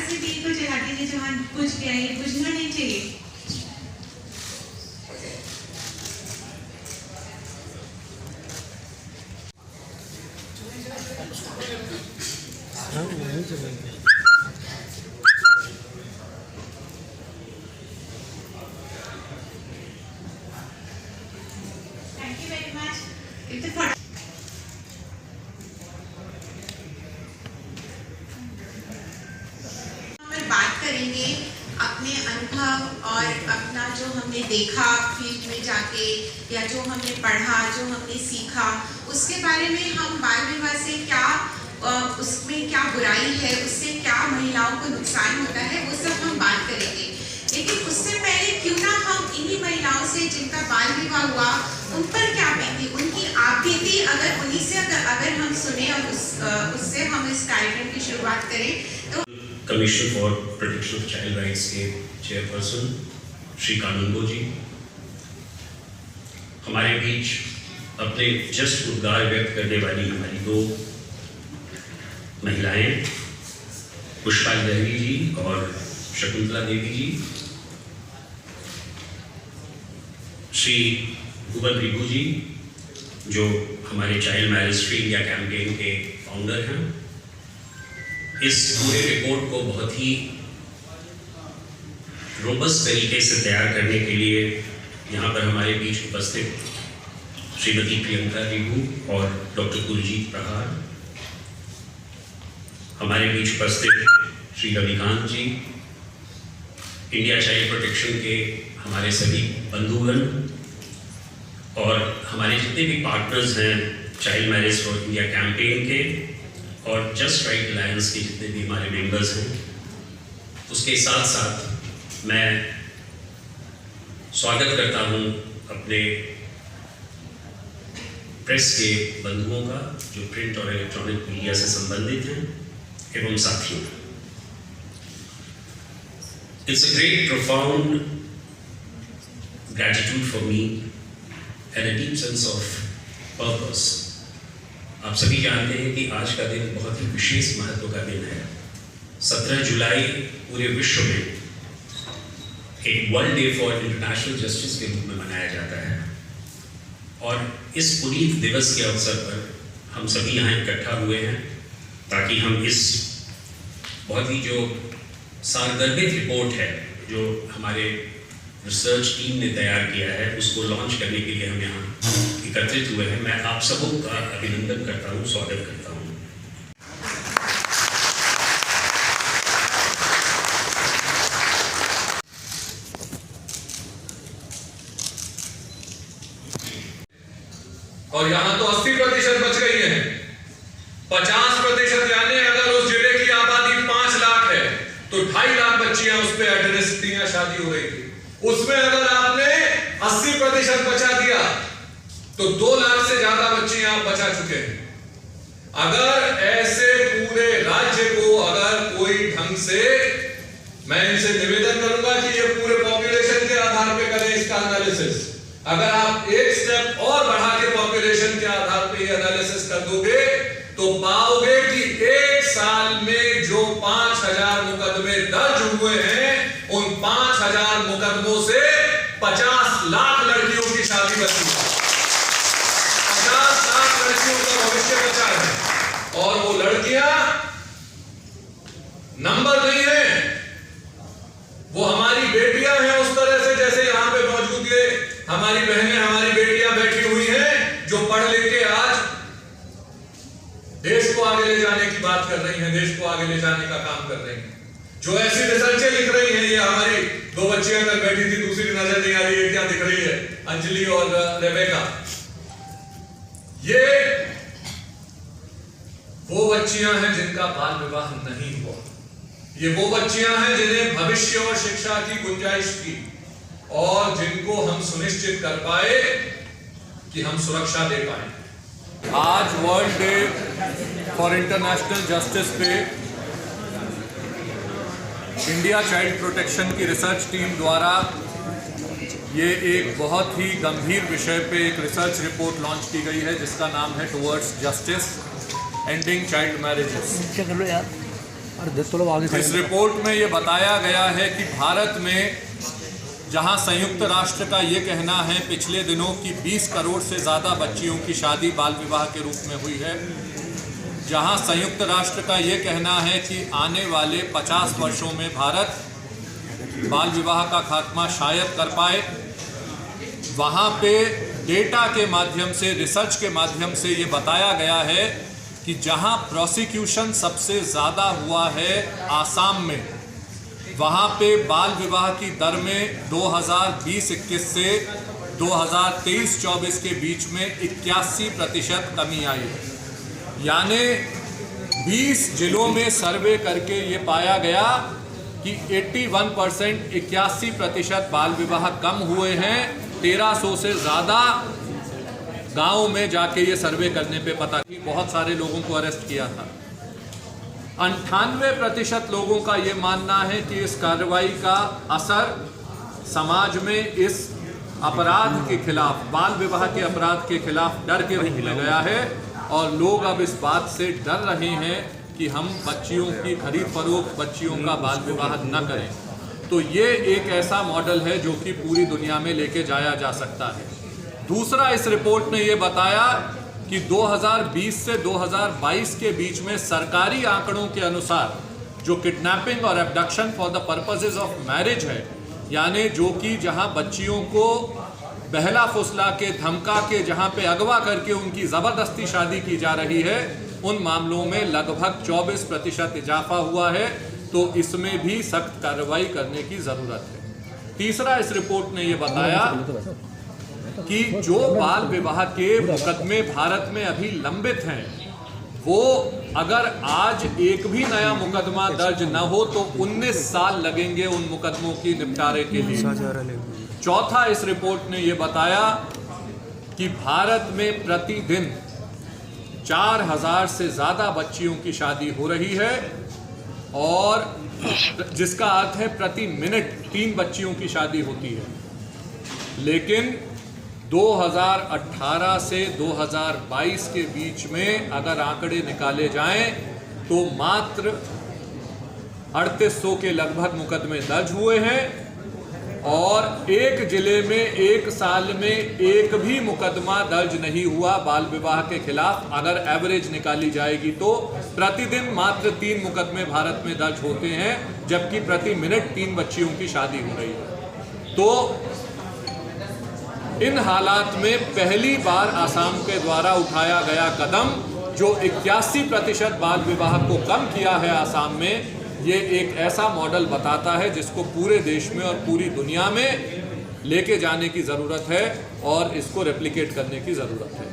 से दिए को जला दीजिए जहाँ बुझ गया, ये बुझना नहीं चाहिए। Thank you very much. बात करेंगे अपने अनुभव और अपना जो हमने देखा फील्ड में जाके या जो हमने पढ़ा, जो हमने सीखा, उसके बारे में हम बाल विवाह से क्या उसमें क्या बुराई है, उससे क्या महिलाओं को नुकसान होता है, वो सब हम बात करेंगे। लेकिन उससे पहले क्यों ना हम इन्हीं महिलाओं से जिनका बाल विवाह हुआ उन पर क्या बीती, उनकी आप बीती अगर उन्हीं से अगर हम सुने और उससे हम इस कार्यक्रम की शुरुआत करें तो commission for protection of child rights के चेयरपर्सन श्री कानूनगो जी हमारे बीच अपने जस्ट उद्गार व्यक्त करने वाली हमारी दो महिलाएं पुष्पा लहरी जी और शकुंतला देवी जी, श्री भुवन रिभू जी जो हमारे child marriage free India campaign के फाउंडर हैं। इस पूरे रिपोर्ट को बहुत ही रोबस्ट तरीके से तैयार करने के लिए यहाँ पर हमारे बीच उपस्थित श्रीमती प्रियंका रिभू और डॉक्टर कुलजीत प्रहार, हमारे बीच उपस्थित श्री रविकांत जी, इंडिया चाइल्ड प्रोटेक्शन के हमारे सभी बंधुगण और हमारे जितने भी पार्टनर्स हैं child marriage for India campaign के और जस्ट राइट अलायंस के जितने भी हमारे मेंबर्स हैं। उसके साथ साथ मैं स्वागत करता हूं अपने प्रेस के बंधुओं का जो प्रिंट और इलेक्ट्रॉनिक मीडिया से संबंधित हैं एवं साथियों। It's a great profound gratitude for me and a deep sense of purpose। आप सभी जानते हैं कि आज का दिन बहुत ही विशेष महत्व का दिन है। 17 जुलाई पूरे विश्व में एक world day for international justice के रूप में मनाया जाता है और इस पुनीत दिवस के अवसर पर हम सभी यहाँ इकट्ठा हुए हैं ताकि हम इस बहुत ही जो सारगर्भित रिपोर्ट है जो हमारे रिसर्च टीम ने तैयार किया है उसको लॉन्च करने के लिए हम यहाँ एकत्रित हुए हैं। मैं आप सबों का अभिनंदन करता हूँ, स्वागत करता हूँ। और यहाँ तो 80% बच गई है। 50% यानी अगर उस जिले की आबादी 5 लाख है तो 2.5 लाख बच्चियां उस पे एड्रेस या शादी हो रही थी। उसमें अगर आपने 80% बचा दिया तो 2 लाख से ज्यादा बच्चियां आप बचा चुके हैं। अगर ऐसे पूरे राज्य को अगर कोई ढंग से, मैं इनसे निवेदन करूंगा कि ये पूरे पॉपुलेशन के आधार पे करें इसका एनालिसिस। अगर आप एक स्टेप और बढ़ा के पॉपुलेशन के आधार पे ये एनालिसिस कर दोगे तो पाओगे कि एक साल में जो 5000 मुकदमे दर्ज हुए हैं उन 5000 मुकदमों से 50 लाख लड़कियों की शादी बची है, 50 लाख लड़कियों का भविष्य बचा है। और वो लड़कियां नंबर नहीं है, वो हमारी बेटियां हैं उस तरह से जैसे यहां पे मौजूद ये हमारी बहनें, हमारी बेटियां बैठी हुई हैं जो पढ़ लिख के आज देश को आगे ले जाने की बात कर रही हैं, देश को आगे ले जाने का काम कर रही हैं, जो ऐसी रिसर्चें लिख रही हैं। ये हमारी 2 बच्चियां कल बैठी थी, दूसरी नजर नहीं आ रही है, क्या दिख रही है, अंजलि और रेबेका। ये वो बच्चियां हैं जिनका बाल विवाह नहीं हुआ, ये वो बच्चियां हैं जिन्हें भविष्य और शिक्षा की गुंजाइश थी और जिनको हम सुनिश्चित कर पाए कि हम सुरक्षा दे पाए। आज world day for international justice पे इंडिया चाइल्ड प्रोटेक्शन की रिसर्च टीम द्वारा ये एक बहुत ही गंभीर विषय पे एक रिसर्च रिपोर्ट लॉन्च की गई है जिसका नाम है towards justice ending child marriages. इस रिपोर्ट में ये बताया गया है कि भारत में जहां संयुक्त राष्ट्र का ये कहना है पिछले दिनों की 20 करोड़ से ज़्यादा बच्चियों की शादी बाल विवाह के रूप में हुई है, जहां संयुक्त राष्ट्र का ये कहना है कि आने वाले 50 वर्षों में भारत बाल विवाह का खात्मा शायद कर पाए, वहाँ पे डेटा के माध्यम से, रिसर्च के माध्यम से ये बताया गया है कि जहाँ प्रोसिक्यूशन सबसे ज़्यादा हुआ है आसाम में, वहाँ पे बाल विवाह की दर में 2020-21 से 2023-24 के बीच में 81% कमी आई है। यानी 20 जिलों में सर्वे करके ये पाया गया कि 81% 81% बाल विवाह कम हुए हैं। 1300 से ज़्यादा गाँव में जाके ये सर्वे करने पे पता कि बहुत सारे लोगों को अरेस्ट किया था। 98% लोगों का ये मानना है कि इस कार्रवाई का असर समाज में इस अपराध के खिलाफ, बाल विवाह के अपराध के खिलाफ डर के रूप में गया है और लोग अब इस बात से डर रहे हैं कि हम बच्चियों की खरीद फरोख्त, बच्चियों का बाल विवाह न करें। तो ये एक ऐसा मॉडल है जो कि पूरी दुनिया में लेके जाया जा सकता है। दूसरा, इस रिपोर्ट ने ये बताया कि 2020 से 2022 के बीच में सरकारी आंकड़ों के अनुसार जो किडनैपिंग और abduction for the purposes of marriage है, यानी जो कि जहां बच्चियों को बहला फुसला के, धमका के, जहां पे अगवा करके उनकी ज़बरदस्ती शादी की जा रही है, उन मामलों में लगभग 24% इजाफा हुआ है। तो इसमें भी सख्त कार्रवाई करने की ज़रूरत है। तीसरा, इस रिपोर्ट ने ये बताया कि जो बाल विवाह के मुकदमे भारत में अभी लंबित हैं, वो अगर आज एक भी नया मुकदमा दर्ज न हो तो 19 साल लगेंगे उन मुकदमों की निपटारे के लिए। चौथा, इस रिपोर्ट ने ये बताया कि भारत में प्रतिदिन 4000 से ज़्यादा बच्चियों की शादी हो रही है और जिसका अर्थ है प्रति मिनट 3 बच्चियों की शादी होती है। लेकिन 2018 से 2022 के बीच में अगर आंकड़े निकाले जाएं तो मात्र 3800 के लगभग मुकदमे दर्ज हुए हैं और एक जिले में एक साल में एक भी मुकदमा दर्ज नहीं हुआ बाल विवाह के खिलाफ। अगर एवरेज निकाली जाएगी तो प्रतिदिन मात्र 3 मुकदमे भारत में दर्ज होते हैं, जबकि प्रति मिनट 3 बच्चियों की शादी हो रही है। तो इन हालात में पहली बार आसाम के द्वारा उठाया गया कदम जो 81% बाल विवाह को कम किया है आसाम में, ये एक ऐसा मॉडल बताता है जिसको पूरे देश में और पूरी दुनिया में लेके जाने की ज़रूरत है और इसको रेप्लिकेट करने की ज़रूरत है।